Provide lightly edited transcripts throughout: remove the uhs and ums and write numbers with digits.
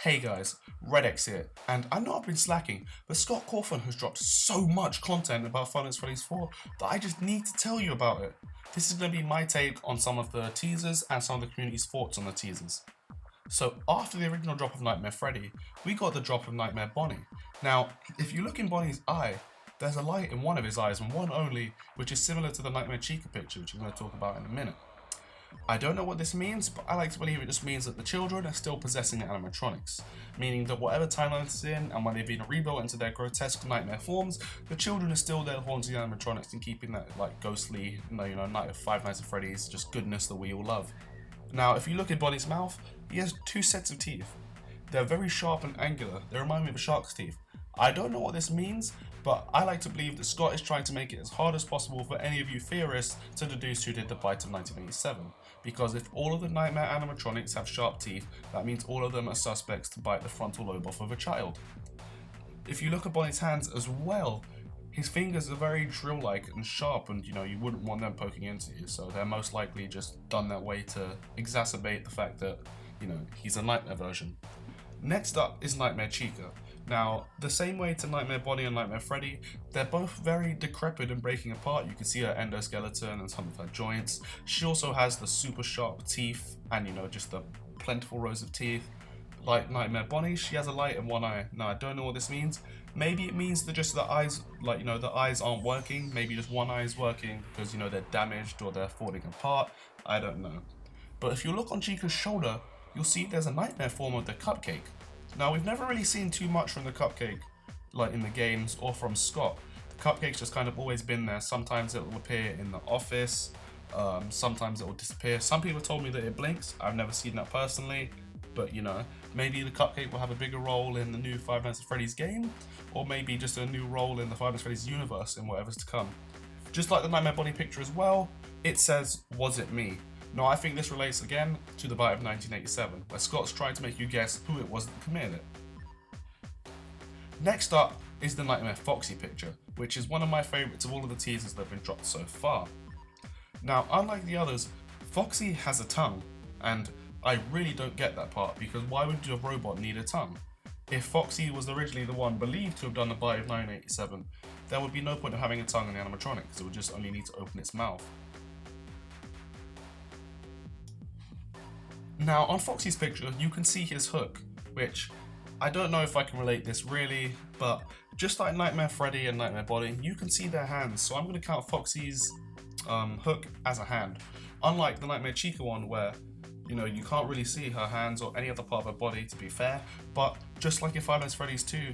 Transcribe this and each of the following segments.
Hey guys, Redx here, and I know I've been slacking, but Scott Cawthon has dropped so much content about Five Nights at Freddy's 4 that I just need to tell you about it. This is going to be my take on some of the teasers and some of the community's thoughts on the teasers. So after the original drop of Nightmare Freddy, we got the drop of Nightmare Bonnie. Now, if you look in Bonnie's eye, there's a light in one of his eyes, and one only, which is similar to the Nightmare Chica picture, which I'm going to talk about in a minute. I don't know what this means, but I like to believe it just means that the children are still possessing the animatronics, meaning that whatever timeline it's in, and when they've been rebuilt into their grotesque nightmare forms, the children are still there haunting the animatronics and keeping that like ghostly, night of Five Nights at Freddy's, just goodness that we all love. Now, if you look at Bonnie's mouth, he has two sets of teeth. They're very sharp and angular. They remind me of a shark's teeth. I don't know what this means, but I like to believe that Scott is trying to make it as hard as possible for any of you theorists to deduce who did the bite of 1987. Because if all of the Nightmare animatronics have sharp teeth, that means all of them are suspects to bite the frontal lobe off of a child. If you look at Bonnie's hands as well, his fingers are very drill-like and sharp, and you wouldn't want them poking into you, so they're most likely just done that way to exacerbate the fact that, he's a Nightmare version. Next up is Nightmare Chica. Now, the same way to Nightmare Bonnie and Nightmare Freddy, they're both very decrepit and breaking apart. You can see her endoskeleton and some of her joints. She also has the super sharp teeth and, just the plentiful rows of teeth. Like Nightmare Bonnie, she has a light in one eye. Now, I don't know what this means. Maybe it means that just the eyes, the eyes aren't working. Maybe just one eye is working because, they're damaged or they're falling apart. I don't know. But if you look on Chica's shoulder, you'll see there's a nightmare form of the cupcake. Now, we've never really seen too much from the cupcake, like in the games or from Scott. The cupcake's just kind of always been there. Sometimes it will appear in the office, sometimes it will disappear. Some people told me that it blinks. I've never seen that personally, but maybe the cupcake will have a bigger role in the new Five Nights at Freddy's game, or maybe just a new role in the Five Nights at Freddy's universe in whatever's to come. Just like the Nightmare Bonnie picture as well, it says, "Was it me?" Now, I think this relates again to the bite of 1987, where Scott's trying to make you guess who it was that committed it. Next up is the Nightmare Foxy picture, which is one of my favourites of all of the teasers that have been dropped so far. Now, unlike the others, Foxy has a tongue, and I really don't get that part, because why would a robot need a tongue? If Foxy was originally the one believed to have done the bite of 1987, there would be no point of having a tongue in the animatronic, because it would just only need to open its mouth. Now, on Foxy's picture, you can see his hook, which I don't know if I can relate this really, but just like Nightmare Freddy and Nightmare Bonnie, you can see their hands, so I'm going to count Foxy's hook as a hand. Unlike the Nightmare Chica one where, you can't really see her hands or any other part of her body, to be fair, but just like in Five Nights at Freddy's 2,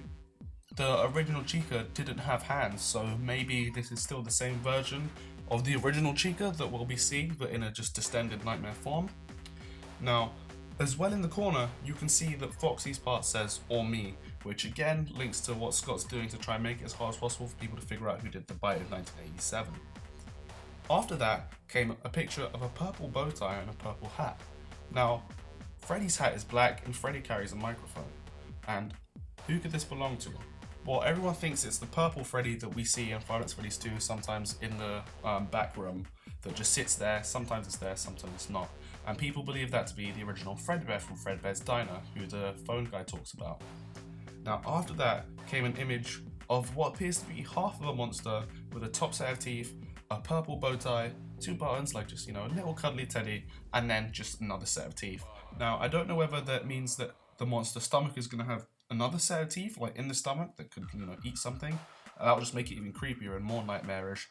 the original Chica didn't have hands, so maybe this is still the same version of the original Chica that we'll be seeing, but in a just distended nightmare form. Now, as well in the corner, you can see that Foxy's part says, "or me," which again links to what Scott's doing to try and make it as hard as possible for people to figure out who did the bite of 1987. After that came a picture of a purple bow tie and a purple hat. Now, Freddy's hat is black and Freddy carries a microphone. And who could this belong to? Well, everyone thinks it's the purple Freddy that we see in Five Nights at Freddy's 2, sometimes in the back room, that just sits there. Sometimes it's there, sometimes it's not. And people believe that to be the original Fredbear from Fredbear's Diner, who the phone guy talks about. Now, after that came an image of what appears to be half of a monster with a top set of teeth, a purple bow tie, two buttons like just, a little cuddly teddy, and then just another set of teeth. Now, I don't know whether that means that the monster's stomach is going to have another set of teeth, like in the stomach, that could, eat something. That will just make it even creepier and more nightmarish.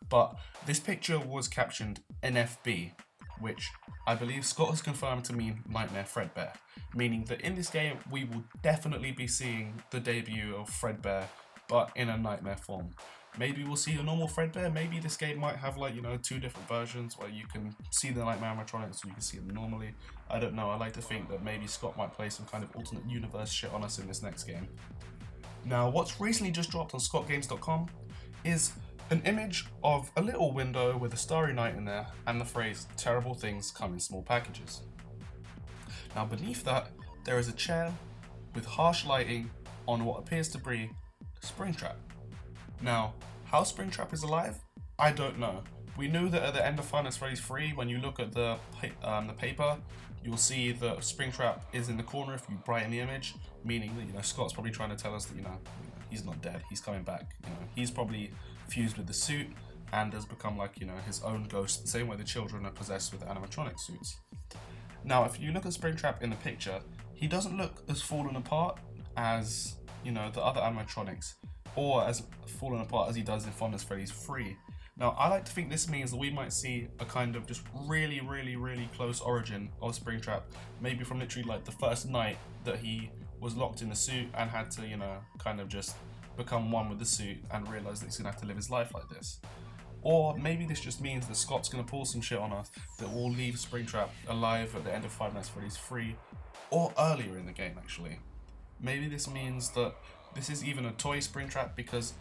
But this picture was captioned NFB, which I believe Scott has confirmed to mean Nightmare Fredbear, meaning that in this game we will definitely be seeing the debut of Fredbear, but in a nightmare form. Maybe we'll see a normal Fredbear, maybe this game might have two different versions where you can see the Nightmare animatronics or you can see them normally. I don't know, I like to think that maybe Scott might play some kind of alternate universe shit on us in this next game. Now, what's recently just dropped on scottgames.com is an image of a little window with a starry night in there and the phrase, "Terrible things come in small packages." Now, beneath that, there is a chair with harsh lighting on what appears to be Springtrap. Now, how Springtrap is alive? I don't know. We knew that at the end of Five Nights at Freddy's 3, when you look at the paper, you'll see that Springtrap is in the corner if you brighten the image, meaning that, you know, Scott's probably trying to tell us that, you know, he's not dead, he's coming back. You know, he's probably fused with the suit and has become like, you know, his own ghost, the same way the children are possessed with animatronic suits. Now, if you look at Springtrap in the picture, he doesn't look as fallen apart as, you know, the other animatronics, or as fallen apart as he does in Five Nights at Freddy's 3. Now, I like to think this means that we might see a kind of just really close origin of Springtrap, maybe from literally like the first night that he was locked in the suit and had to, you know, kind of just become one with the suit and realize that he's gonna have to live his life like this. Or maybe this just means that Scott's gonna pull some shit on us that will leave Springtrap alive at the end of Five Nights at Freddy's 3, or earlier in the game actually. Maybe this means that this is even a toy Springtrap, because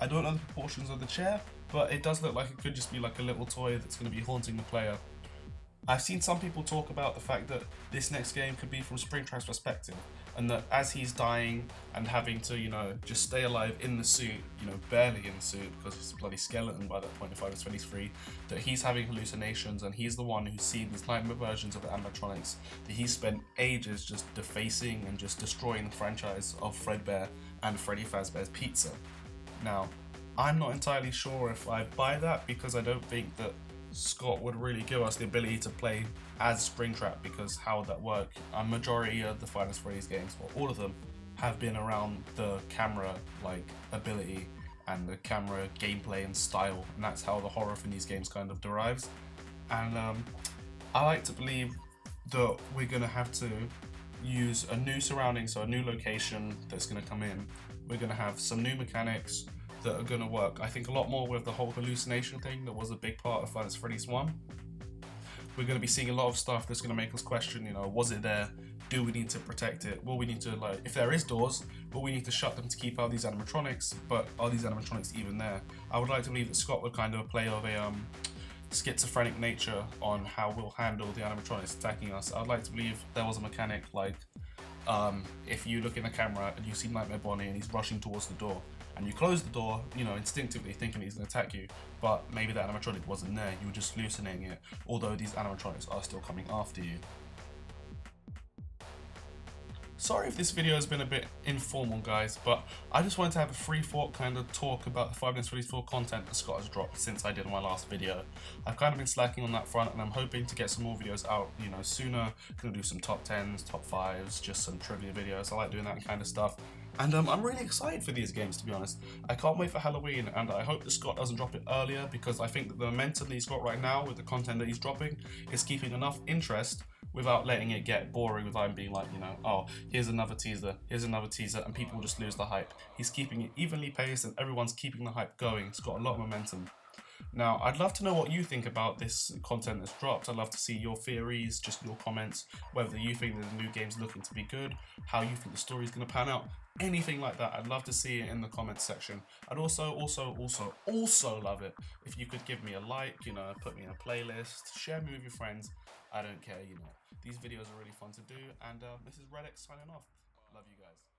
I don't know the proportions of the chair, but it does look like it could just be like a little toy that's going to be haunting the player. I've seen some people talk about the fact that this next game could be from Springtrap's perspective, and that as he's dying and having to, you know, just stay alive in the suit, you know, barely in the suit because he's a bloody skeleton by that point in Five Nights at Freddy's 3, that he's having hallucinations and he's the one who's seen these nightmare versions of the animatronics, that he's spent ages just defacing and just destroying the franchise of Fredbear and Freddy Fazbear's Pizza. Now, I'm not entirely sure if I buy that, because I don't think that Scott would really give us the ability to play as Springtrap, because how would that work? A majority of the Five Nights at Freddy's games, or all of them, have been around the camera like ability and the camera gameplay and style, and that's how the horror from these games kind of derives. And I like to believe that we're gonna have to use a new surrounding, so a new location that's gonna come in. We're gonna have some new mechanics that are going to work, I think, a lot more with the whole hallucination thing that was a big part of Five Nights at Freddy's 1. We're going to be seeing a lot of stuff that's going to make us question, you know, was it there? Do we need to protect it? Will we need to, like, if there is doors, will we need to shut them to keep out these animatronics? But are these animatronics even there? I would like to believe that Scott would kind of play of a schizophrenic nature on how we'll handle the animatronics attacking us. I'd like to believe there was a mechanic like, if you look in the camera and you see Nightmare Bonnie and he's rushing towards the door, and you close the door, you know, instinctively thinking he's going to attack you, but maybe that animatronic wasn't there, you were just hallucinating it, although these animatronics are still coming after you. Sorry if this video has been a bit informal, guys, but I just wanted to have a free thought kind of talk about the Five Nights at Freddy's 4 content that Scott has dropped since I did my last video. I've kind of been slacking on that front, and I'm hoping to get some more videos out, you know, sooner. Gonna do some top 10s, top 5s, just some trivia videos. I like doing that kind of stuff. And I'm really excited for these games, to be honest. I can't wait for Halloween, and I hope that Scott doesn't drop it earlier, because I think that the momentum that he's got right now with the content that he's dropping is keeping enough interest without letting it get boring, without him being like, you know, oh, here's another teaser, and people just lose the hype. He's keeping it evenly paced, and everyone's keeping the hype going. It's got a lot of momentum. Now, I'd love to know what you think about this content that's dropped. I'd love to see your theories, just your comments, whether you think that the new game's looking to be good, how you think the story's going to pan out, anything like that. I'd love to see it in the comments section. I'd also love it if you could give me a like, you know, put me in a playlist, share me with your friends. I don't care, you know. These videos are really fun to do, and this is Redx signing off. Love you guys.